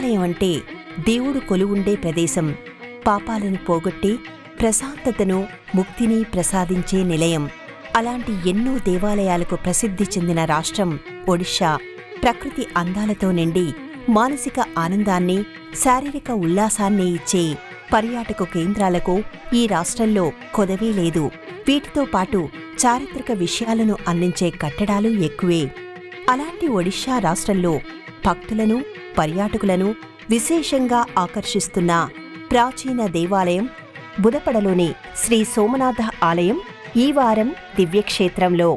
దేవాలయం అంటే దేవుడు కొలువుండే ప్రదేశం, పాపాలను పోగొట్టి ప్రశాంతతను, ముక్తిని ప్రసాదించే నిలయం. అలాంటి ఎన్నో దేవాలయాలకు ప్రసిద్ధి చెందిన రాష్ట్రం ఒడిషా. ప్రకృతి అందాలతో నిండి మానసిక ఆనందాన్ని, శారీరక ఉల్లాసాన్ని ఇచ్చే పర్యాటక కేంద్రాలకు ఈ రాష్ట్రంలో కొదవే లేదు. వీటితో పాటు చారిత్రక విషయాలను అందించే కట్టడాలు ఎక్కువే. అలాంటి ఒడిషా రాష్ట్రంలో భక్తులను, పర్యాటకులను విశేషంగా ఆకర్షిస్తున్న ప్రాచీన దేవాలయం బుదపడలోని శ్రీ సోమనాథ ఆలయం ఈ వారం దివ్యక్షేత్రంలో.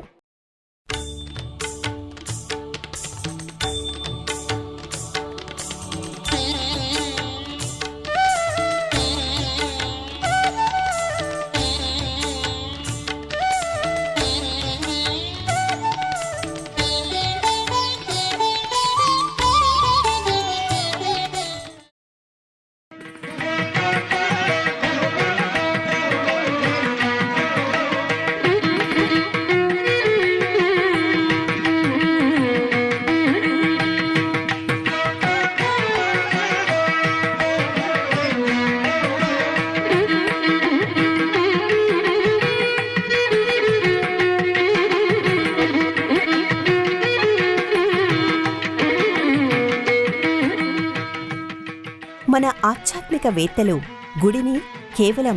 మన ఆధ్యాత్మికవేత్తలు గుడిని కేవలం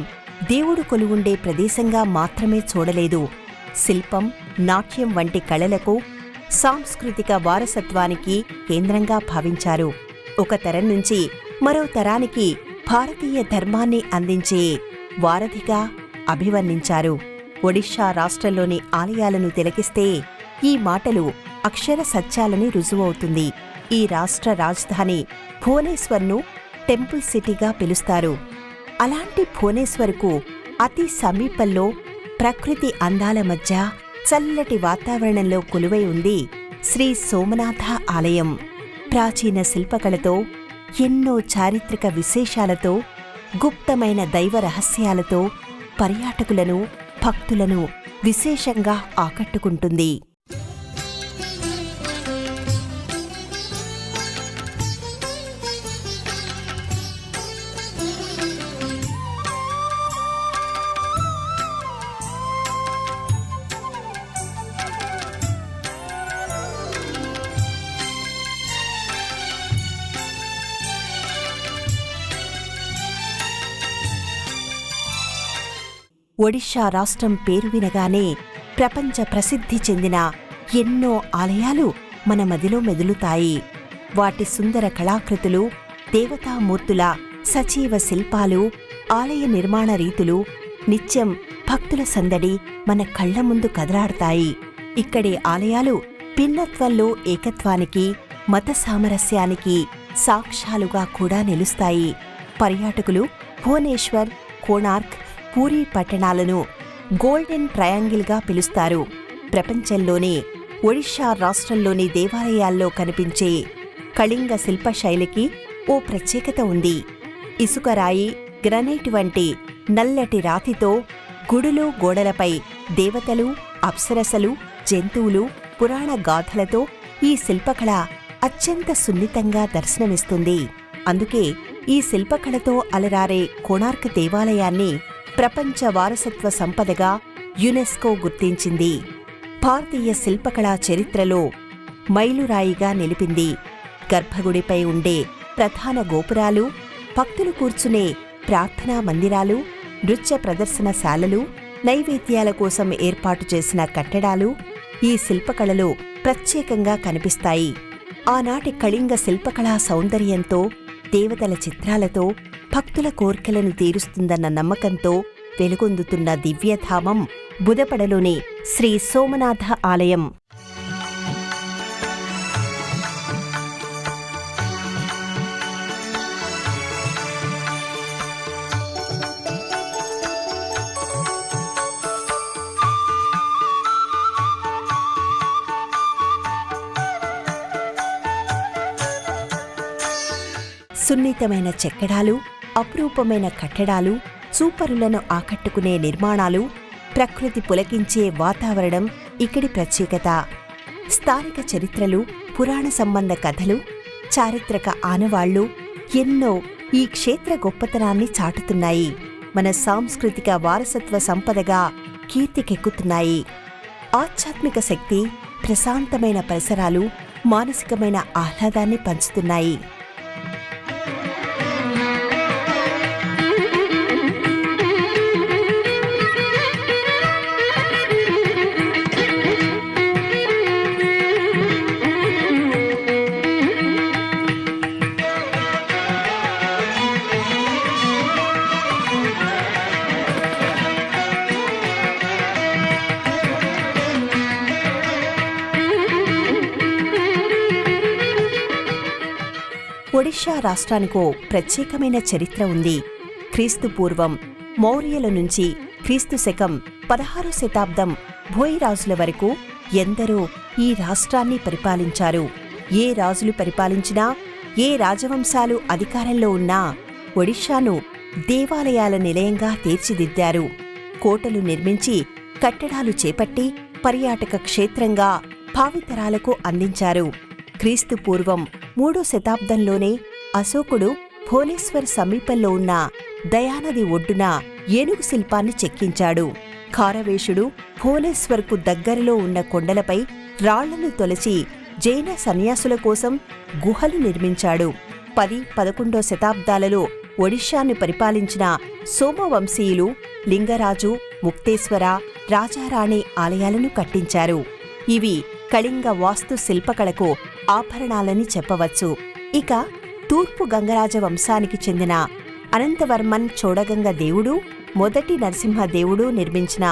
దేవుడు కొలువుండే ప్రదేశంగా మాత్రమే చూడలేదు. శిల్పం, నాట్యం వంటి కళలకు, సాంస్కృతిక వారసత్వానికి కేంద్రంగా భావించారు. ఒక తరం నుంచి మరో తరానికి భారతీయ ధర్మాన్ని అందించే వారధిగా అభివర్ణించారు. ఒడిషా రాష్ట్రంలోని ఆలయాలను తిలకిస్తే ఈ మాటలు అక్షర సత్యాలని రుజువవుతుంది. ఈ రాష్ట్ర రాజధాని భువనేశ్వర్ను టెంపుల్ సిటీగా పిలుస్తారు. అలాంటి భువనేశ్వర్కు అతి సమీపంలో ప్రకృతి అందాల మధ్య చల్లటి వాతావరణంలో కొలువై ఉంది శ్రీ సోమనాథ ఆలయం. ప్రాచీన శిల్పకళతో, ఎన్నో చారిత్రక విశేషాలతో, గుప్తమైన దైవ రహస్యాలతో పర్యాటకులను, భక్తులను విశేషంగా ఆకట్టుకుంటుంది. ఒడిషా రాష్ట్రం పేరు వినగానే ప్రపంచ ప్రసిద్ధి చెందిన ఎన్నో ఆలయాలు మన మదిలో మెదులుతాయి. వాటి సుందర కళాకృతులు, దేవతామూర్తుల సజీవ శిల్పాలు, ఆలయ నిర్మాణ రీతులు, నిత్యం భక్తుల సందడి మన కళ్ల ముందు కదలాడతాయి. ఇక్కడి ఆలయాలు భిన్నత్వంలో ఏకత్వానికి, మత సామరస్యానికి సాక్ష్యాలుగా కూడా నిలుస్తాయి. పర్యాటకులు భువనేశ్వర్, కోణార్క్, పూరీ పట్టణాలను గోల్డెన్ ట్రయాంగిల్గా పిలుస్తారు. ప్రపంచంలోనే ఒడిషా రాష్ట్రంలోని దేవాలయాల్లో కనిపించే కళింగ శిల్పశైలికి ఓ ప్రత్యేకత ఉంది. ఇసుకరాయి, గ్రనైట్ వంటి నల్లటి రాతితో గుడులు, గోడలపై దేవతలు, అప్సరసలు, జంతువులు, పురాణ గాథలతో ఈ శిల్పకళ అత్యంత సున్నితంగా దర్శనమిస్తుంది. అందుకే ఈ శిల్పకళతో అలరారే కోణార్క్ దేవాలయాన్ని ప్రపంచ వారసత్వ సంపదగా యునెస్కో గుర్తించింది. భారతీయ శిల్పకళా చరిత్రలో మైలురాయిగా నిలిపింది. గర్భగుడిపై ఉండే ప్రధాన గోపురాలు, భక్తులు కూర్చునే ప్రార్థనా మందిరాలు, నృత్య ప్రదర్శనశాలలు, నైవేద్యాల కోసం ఏర్పాటు చేసిన కట్టడాలు ఈ శిల్పకళలో ప్రత్యేకంగా కనిపిస్తాయి. ఆనాటి కళింగ శిల్పకళా సౌందర్యంతో, దేవతల చిత్రాలతో భక్తుల కోర్కెలను తీరుస్తుందన్న నమ్మకంతో వెలుగొందుతున్న దివ్యధామం బుదపడలోని శ్రీ సోమనాథ ఆలయం. సున్నితమైన చెక్కడాలు, అపురూపమైన కట్టడాలు, చూపరులను ఆకట్టుకునే నిర్మాణాలు, ప్రకృతి పులకించే వాతావరణం ఇక్కడి ప్రత్యేకత. స్థానిక చరిత్రలు, పురాణ సంబంధ కథలు, చారిత్రక ఆనవాళ్లు ఎన్నో ఈ క్షేత్ర గొప్పతనాన్ని చాటుతున్నాయి. మన సాంస్కృతిక వారసత్వ సంపదగా కీర్తికెక్కుతున్నాయి. ఆధ్యాత్మిక శక్తి, ప్రశాంతమైన పరిసరాలు మానసికమైన ఆహ్లాదాన్ని పంచుతున్నాయి. ఒడిషా రాష్ట్రానికో ప్రత్యేకమైన చరిత్ర ఉంది. క్రీస్తు పూర్వం మౌర్యుల నుంచి క్రీస్తు శకం 16వ శతాబ్దం భోయిరాజుల వరకు ఎందరో ఈ రాష్ట్రాన్ని పరిపాలించారు. ఏ రాజులు పరిపాలించినా, ఏ రాజవంశాలు అధికారంలో ఉన్నా ఒడిషాను దేవాలయాల నిలయంగా తీర్చిదిద్దారు. కోటలు నిర్మించి, కట్టడాలు చేపట్టి పర్యాటక క్షేత్రంగా భావితరాలకు అందించారు. క్రీస్తు పూర్వం 3వ శతాబ్దంలోనే అశోకుడు భువనేశ్వర్ సమీపంలో ఉన్న దయానది ఒడ్డున ఏనుగు శిల్పాన్ని చెక్కించాడు. ఖారవేషుడు భువనేశ్వర్కు దగ్గరలో ఉన్న కొండలపై రాళ్లను తొలచి జైన సన్యాసుల కోసం గుహలు నిర్మించాడు. 10-11వ శతాబ్దాలలో ఒడిషాను పరిపాలించిన సోమవంశీయులు లింగరాజు, ముక్తేశ్వర, రాజారాణి ఆలయాలను కట్టించారు. ఇవి కళింగ వాస్తు శిల్పకళకు ఆభరణాలని చెప్పవచ్చు. ఇక తూర్పు గంగరాజ వంశానికి చెందిన అనంతవర్మన్ చోడగంగ దేవుడు, మొదటి నరసింహదేవుడు నిర్మించిన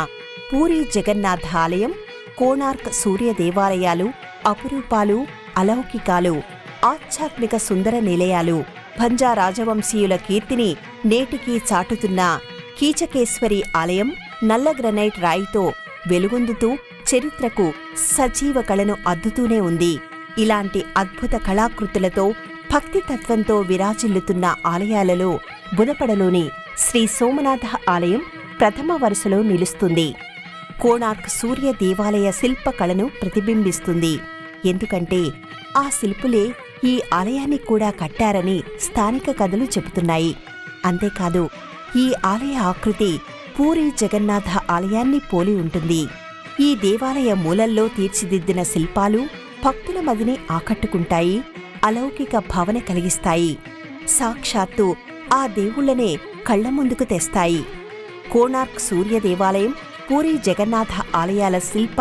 పూరీ జగన్నాథ ఆలయం, కోణార్క్ సూర్య దేవాలయాలు అపురూపాలు, అలౌకికాలు, ఆధ్యాత్మిక సుందర నిలయాలు. భంజా రాజవంశీయుల కీర్తిని నేటికీ చాటుతున్న కీచకేశ్వరి ఆలయం నల్ల గ్రనైట్ రాయితో వెలుగొందుతూ చరిత్రకు సజీవ కళను అద్దుతూనే ఉంది. ఇలాంటి అద్భుత కళాకృతులతో, భక్తితత్వంతో విరాజిల్లుతున్న ఆలయాలలో బుధపడలోని శ్రీ సోమనాథ ఆలయం ప్రథమ వరుసలో నిలుస్తుంది. కోణార్క్ సూర్య దేవాలయ శిల్పకళను ప్రతిబింబిస్తుంది. ఎందుకంటే ఆ శిల్పులే ఈ ఆలయాన్ని కూడా కట్టారని స్థానిక కథలు చెబుతున్నాయి. అంతేకాదు, ఈ ఆలయ ఆకృతి పూరీ జగన్నాథ ఆలయాన్ని పోలి ఉంటుంది. ఈ దేవాలయ మూలల్లో తీర్చిదిద్దిన శిల్పాలు భక్తుల మదిని ఆకట్టుకుంటాయి, అలౌకిక భావన కలిగిస్తాయి. సాక్షాత్తు ఆ దేవుళ్లనే కళ్ల ముందుకు తెస్తాయి. కోణార్క్ సూర్య దేవాలయం, పూరీ జగన్నాథ ఆలయాల శిల్ప,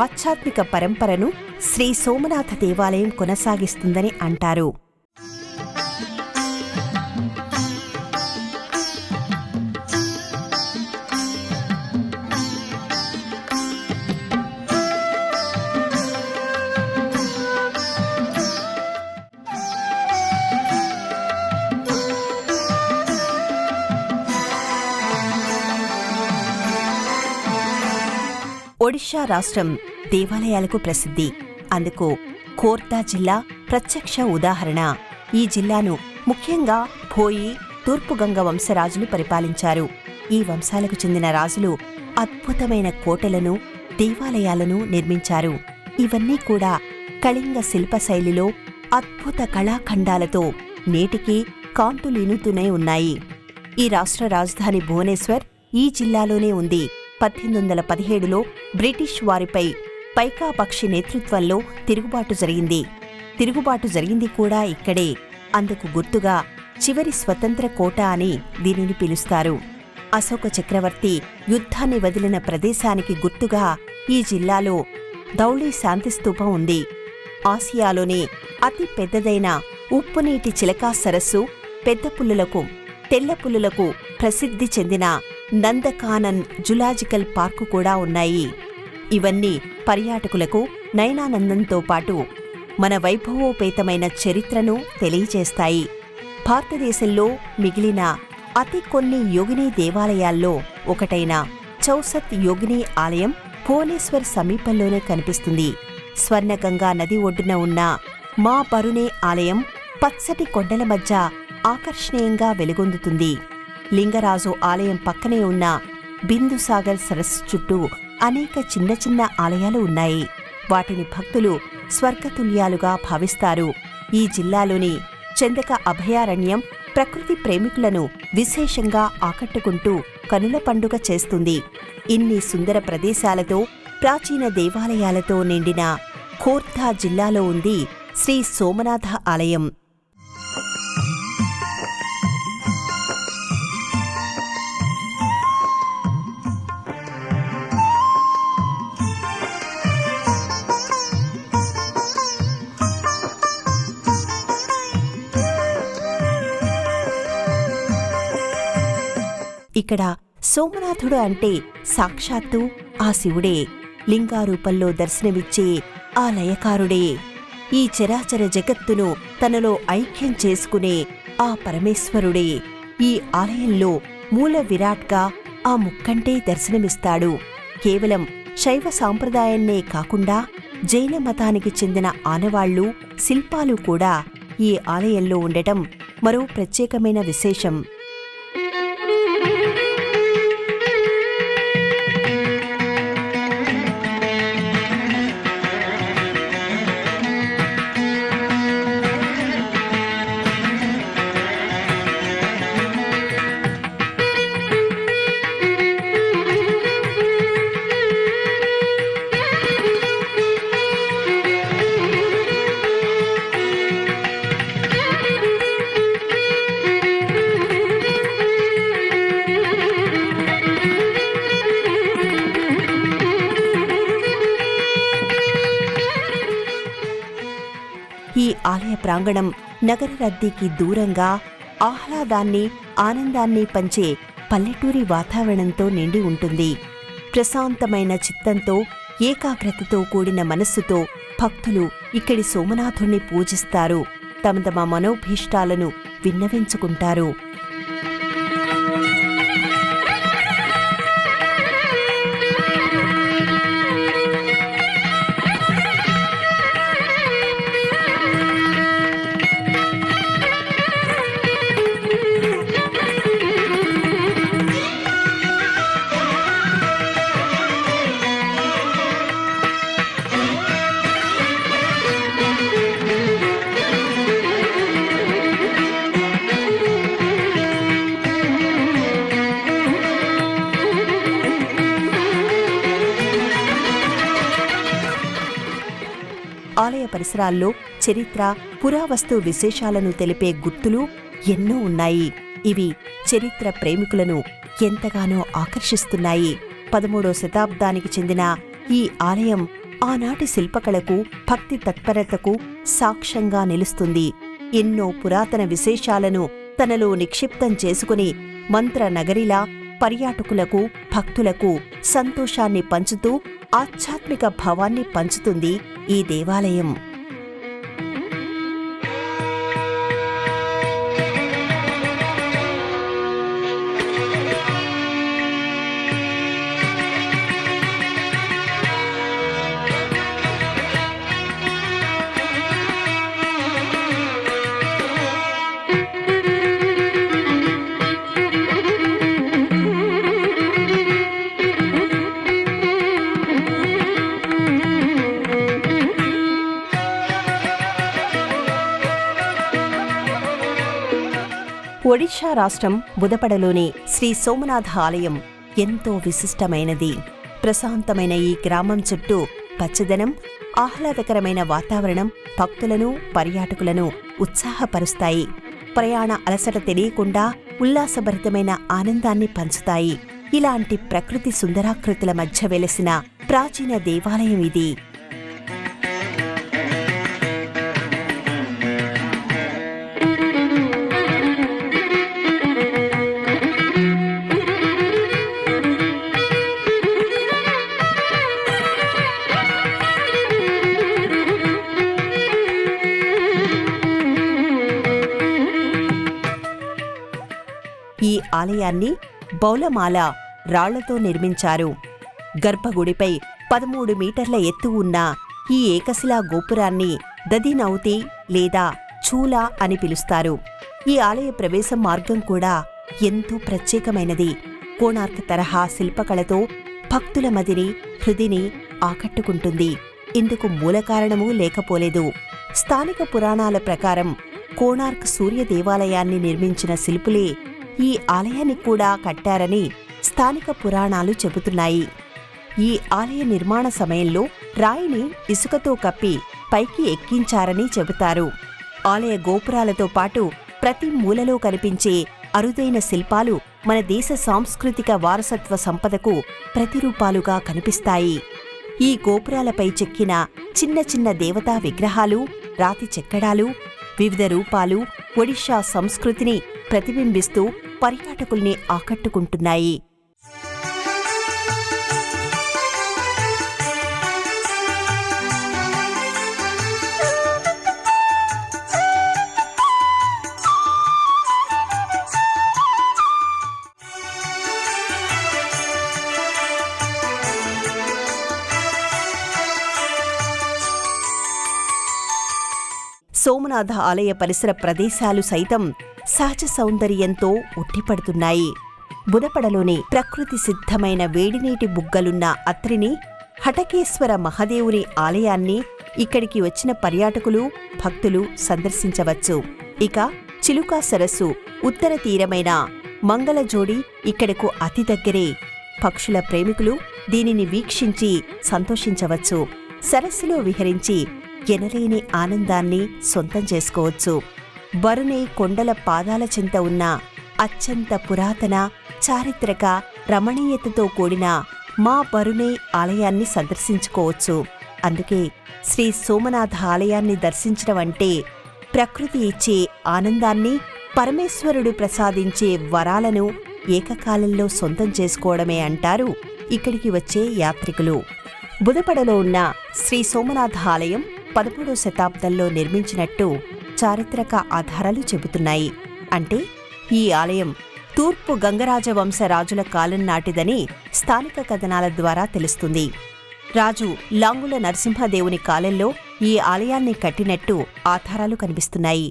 ఆధ్యాత్మిక పరంపరను శ్రీ సోమనాథ దేవాలయం కొనసాగిస్తుందని అంటారు. ఒడిషా రాష్ట్రం దేవాలయాలకు ప్రసిద్ధి. అందుకు ఖోర్దా జిల్లా ప్రత్యక్ష ఉదాహరణ. ఈ జిల్లాను ముఖ్యంగా భోయి, తూర్పుగంగ వంశరాజులు పరిపాలించారు. ఈ వంశాలకు చెందిన రాజులు అద్భుతమైన కోటలను, దేవాలయాలను నిర్మించారు. ఇవన్నీ కూడా కళింగ శిల్పశైలిలో అద్భుత కళాఖండాలతో నేటికీ కాంతులీనుతూనే ఉన్నాయి. ఈ రాష్ట్ర రాజధాని భువనేశ్వర్ ఈ జిల్లాలోనే ఉంది. 1817లో బ్రిటిష్ వారిపై పైకాపక్షి నేతృత్వంలో తిరుగుబాటు జరిగింది కూడా ఇక్కడే. అందుకు గుర్తుగా చివరి స్వతంత్ర కోట అని దీనిని పిలుస్తారు. అశోక చక్రవర్తి యుద్ధాన్ని వదిలిన ప్రదేశానికి గుర్తుగా ఈ జిల్లాలో ధౌళి శాంతిస్తూపం ఉంది. ఆసియాలోనే అతి పెద్దదైన ఉప్పునీటి చిలకా సరస్సు, పెద్ద పులులకు, తెల్ల పులులకు ప్రసిద్ధి చెందిన నందకానన్ జులాజికల్ పార్కు కూడా ఉన్నాయి. ఇవన్నీ పర్యాటకులకు నయనానందంతో పాటు మన వైభవోపేతమైన చరిత్రను తెలియజేస్తాయి. భారతదేశంలో మిగిలిన అతి కొన్ని యోగిని దేవాలయాల్లో ఒకటైన చౌసత్ యోగిని ఆలయం భువనేశ్వర్ సమీపంలోనే కనిపిస్తుంది. స్వర్ణగంగా నది ఒడ్డున ఉన్న మా బరునే ఆలయం పచ్చటి కొండల మధ్య ఆకర్షణీయంగా వెలుగొందుతుంది. లింగరాజు ఆలయం పక్కనే ఉన్న బిందుసాగర్ సరస్సు చుట్టూ అనేక చిన్న చిన్న ఆలయాలు ఉన్నాయి. వాటిని భక్తులు స్వర్గతుల్యాలుగా భావిస్తారు. ఈ జిల్లాలోని చందక అభయారణ్యం ప్రకృతి ప్రేమికులను విశేషంగా ఆకట్టుకుంటూ కనుల పండుగ చేస్తుంది. ఇన్ని సుందర ప్రదేశాలతో, ప్రాచీన దేవాలయాలతో నిండిన ఖోర్ధా జిల్లాలో ఉంది శ్రీ సోమనాథ ఆలయం. ఇక్కడ సోమనాథుడు అంటే సాక్షాత్తు ఆ శివుడే, లింగారూపంలో దర్శనమిచ్చే ఆ లయకారుడే, ఈ చరాచర జగత్తును తనలో ఐక్యం చేసుకునే ఆ పరమేశ్వరుడే. ఈ ఆలయంలో మూల విరాట్గా ఆ ముక్కంటే దర్శనమిస్తాడు. కేవలం శైవ సాంప్రదాయాన్నే కాకుండా జైన మతానికి చెందిన ఆనవాళ్లు, శిల్పాలు కూడా ఈ ఆలయంలో ఉండటం మరో ప్రత్యేకమైన విశేషం. ఈ ఆలయ ప్రాంగణం నగర రద్దీకి దూరంగా ఆహ్లాదాన్ని, ఆనందాన్ని పంచే పల్లెటూరి వాతావరణంతో నిండి ఉంటుంది. ప్రశాంతమైన చిత్తంతో, ఏకాగ్రతతో కూడిన మనస్సుతో భక్తులు ఇక్కడి సోమనాథుణ్ణి పూజిస్తారు. తమ తమ మనోభీష్టాలను విన్నవించుకుంటారు. ఆలయ పరిసరాల్లో చరిత్ర, పురావస్తు విశేషాలను తెలిపే గుర్తులు ఎన్నో ఉన్నాయి. ఇవి చరిత్ర ప్రేమికులను ఎంతగానో ఆకర్షిస్తున్నాయి. 13వ శతాబ్దానికి చెందిన ఈ ఆలయం ఆనాటి శిల్పకళకు, భక్తి తత్పరతకు సాక్ష్యంగా నిలుస్తుంది. ఎన్నో పురాతన విశేషాలను తనలో నిక్షిప్తం చేసుకుని మంత్ర నగరిలా పర్యాటకులకు, భక్తులకు సంతోషాన్ని పంచుతూ ఆధ్యాత్మిక భావాన్ని పంచుతుంది ఈ దేవాలయం. ఒడిషా రాష్ట్రం బుదపడలోని శ్రీ సోమనాథ ఆలయం ఎంతో విశిష్టమైనది. ప్రశాంతమైన ఈ గ్రామం చుట్టూ పచ్చదనం, ఆహ్లాదకరమైన వాతావరణం భక్తులను, పర్యాటకులను ఉత్సాహపరుస్తాయి. ప్రయాణ అలసట తెలియకుండా ఉల్లాసభరితమైన ఆనందాన్ని పంచుతాయి. ఇలాంటి ప్రకృతి సుందరాకృతుల మధ్య వెలసిన ప్రాచీన దేవాలయం ఇది. ఈ ఆలయాన్ని బౌలమాల రాళ్లతో నిర్మించారు. గర్భగుడిపై 13 మీటర్ల ఎత్తు ఉన్న ఈ ఏకశిలా గోపురాన్ని దదినౌతి లేదా చూలా అని పిలుస్తారు. ఈ ఆలయ ప్రవేశ మార్గం కూడా ఎంతో ప్రత్యేకమైనది. కోణార్క్ తరహా శిల్పకళతో భక్తుల మదిని, హృదిని ఆకట్టుకుంటుంది. ఇందుకు మూల కారణమూ లేకపోలేదు. స్థానిక పురాణాల ప్రకారం కోణార్క్ సూర్య దేవాలయాన్ని నిర్మించిన శిల్పులే ఈ ఆలయాన్ని కూడా కట్టారని స్థానిక పురాణాలు చెబుతున్నాయి. ఈ ఆలయ నిర్మాణ సమయంలో రాయిని ఇసుకతో కప్పి పైకి ఎక్కించారని చెబుతారు. ఆలయ గోపురాలతో పాటు ప్రతి మూలలో కనిపించే అరుదైన శిల్పాలు మన దేశ సాంస్కృతిక వారసత్వ సంపదకు ప్రతిరూపాలుగా కనిపిస్తాయి. ఈ గోపురాలపై చెక్కిన చిన్న చిన్న దేవతా విగ్రహాలు, రాతి చెక్కడాలు, వివిధ రూపాలు ఒడిషా సంస్కృతిని ప్రతిబింబిస్తూ పర్యాటకుల్ని ఆకట్టుకుంటున్నాయి. సోమనాథ ఆలయ పరిసర ప్రదేశాలు సైతం సహజ సౌందర్యంతో ఉట్టిపడుతున్నాయి. బుదపడలోని ప్రకృతి సిద్ధమైన వేడినీటి బుగ్గలున్న అత్రిని, హటకేశ్వర మహాదేవుని ఆలయాన్ని ఇక్కడికి వచ్చిన పర్యాటకులు, భక్తులు సందర్శించవచ్చు. ఇక చిలుకా సరస్సు ఉత్తర తీరమైన మంగళజోడి ఇక్కడకు అతి దగ్గరే. పక్షుల ప్రేమికులు దీనిని వీక్షించి సంతోషించవచ్చు. సరస్సులో విహరించి ఎనలేని ఆనందాన్ని సొంతం చేసుకోవచ్చు. బరునై కొండల పాదాల చెంత ఉన్న అత్యంత పురాతన, చారిత్రక, రమణీయతతో కూడిన మా బరునై ఆలయాన్ని సందర్శించుకోవచ్చు. అందుకే శ్రీ సోమనాథ ఆలయాన్ని దర్శించడం అంటే ప్రకృతి ఇచ్చే ఆనందాన్ని, పరమేశ్వరుడు ప్రసాదించే వరాలను ఏకకాలంలో సొంతం చేసుకోవడమే అంటారు ఇక్కడికి వచ్చే యాత్రికులు. బుదపడలో ఉన్న శ్రీ సోమనాథ ఆలయం 13వ శతాబ్దంలో నిర్మించినట్టు చారిత్రక ఆధారాలు చెబుతున్నాయి. అంటే ఈ ఆలయం తూర్పు గంగరాజవంశ రాజుల కాలం నాటిదని స్థానిక కథనాల ద్వారా తెలుస్తుంది. రాజు లాంగుల నరసింహదేవుని కాలంలో ఈ ఆలయాన్ని కట్టినట్టు ఆధారాలు కనిపిస్తున్నాయి.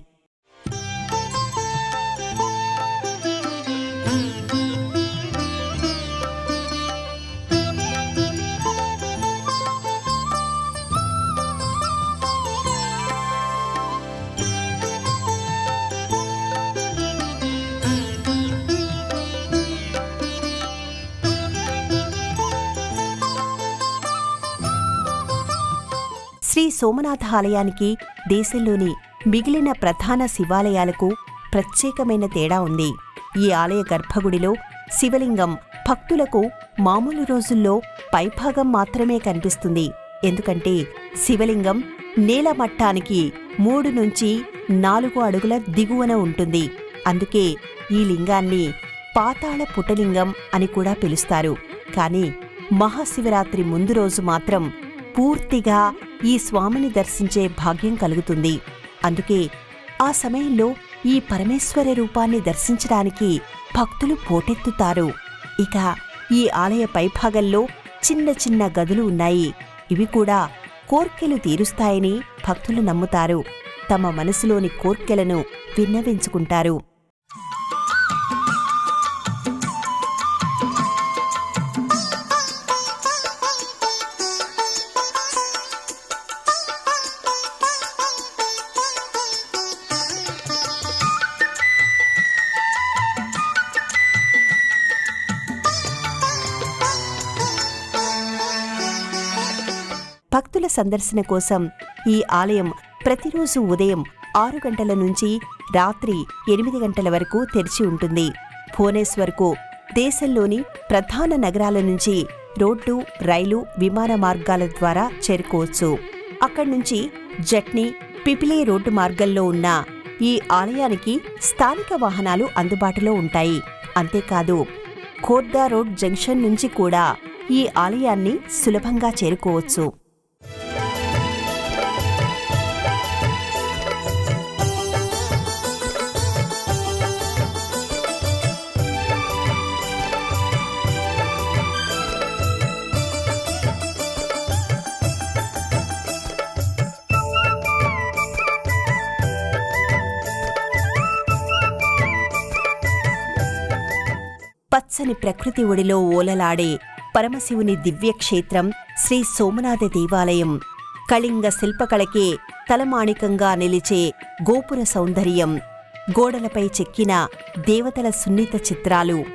శ్రీ సోమనాథ ఆలయానికి దేశంలోని మిగిలిన ప్రధాన శివాలయాలకు ప్రత్యేకమైన తేడా ఉంది. ఈ ఆలయ గర్భగుడిలో శివలింగం భక్తులకు మామూలు రోజుల్లో పైభాగం మాత్రమే కనిపిస్తుంది. ఎందుకంటే శివలింగం నేల మట్టానికి 3 నుంచి 4 అడుగుల దిగువన ఉంటుంది. అందుకే ఈ లింగాన్ని పాతాళ పుటలింగం అని కూడా పిలుస్తారు. కాని మహాశివరాత్రి ముందు రోజు మాత్రం పూర్తిగా ఈ స్వామిని దర్శించే భాగ్యం కలుగుతుంది. అందుకే ఆ సమయంలో ఈ పరమేశ్వర రూపాన్ని దర్శించడానికి భక్తులు పోటెత్తుతారు. ఇక ఈ ఆలయ పైభాగంలో చిన్న చిన్న గదులు ఉన్నాయి. ఇవి కూడా కోర్కెలు తీరుస్తాయని భక్తులు నమ్ముతారు. తమ మనసులోని కోర్కెలను విన్నవించుకుంటారు. భక్తుల సందర్శన కోసం ఈ ఆలయం ప్రతిరోజు ఉదయం 6 గంటల నుంచి రాత్రి 8 గంటల వరకు తెరిచి ఉంటుంది. భువనేశ్వర్కు దేశంలోని ప్రధాన నగరాల నుంచి రోడ్డు, రైలు, విమాన మార్గాల ద్వారా చేరుకోవచ్చు. అక్కడి నుంచి జట్నీ, పిపిలే రోడ్డు మార్గంలో ఉన్న ఈ ఆలయానికి స్థానిక వాహనాలు అందుబాటులో ఉంటాయి. అంతేకాదు ఖోర్దా రోడ్ జంక్షన్ నుంచి కూడా ఈ ఆలయాన్ని సులభంగా చేరుకోవచ్చు. పచ్చని ప్రకృతి ఒడిలో ఓలలాడే పరమశివుని దివ్యక్షేత్రం శ్రీ సోమనాథ దేవాలయం కళింగ శిల్పకళకే తలమాణికంగా నిలిచే గోపుర సౌందర్యం, గోడలపై చెక్కిన దేవతల సున్నిత చిత్రాలు,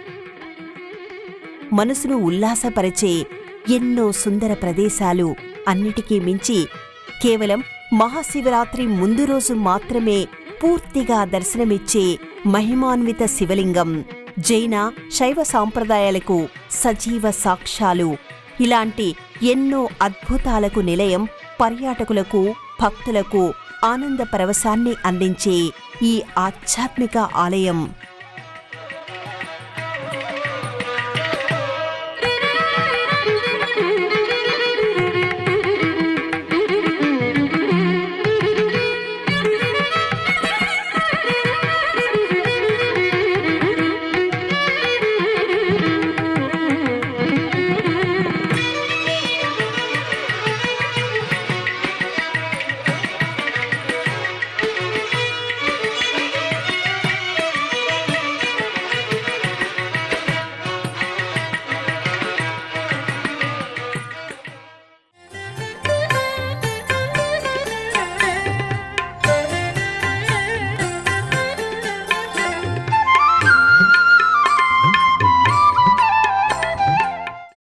మనసును ఉల్లాసపరిచే ఎన్నో సుందర ప్రదేశాలు, అన్నిటికీ మించి కేవలం మహాశివరాత్రి ముందు రోజు మాత్రమే పూర్తిగా దర్శనమిచ్చే మహిమాన్విత శివలింగం, జైన శైవ సాంప్రదాయాలకు సజీవ సాక్ష్యాలు, ఇలాంటి ఎన్నో అద్భుతాలకు నిలయం, పర్యాటకులకు, భక్తులకు ఆనంద పరవశాన్ని అందించే ఈ ఆధ్యాత్మిక ఆలయం.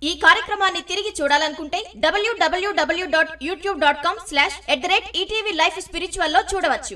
ఈ కార్యక్రమాన్ని తిరిగి చూడాలనుకుంటే www.youtube.com/@ETV Life Spiritual లో చూడవచ్చు.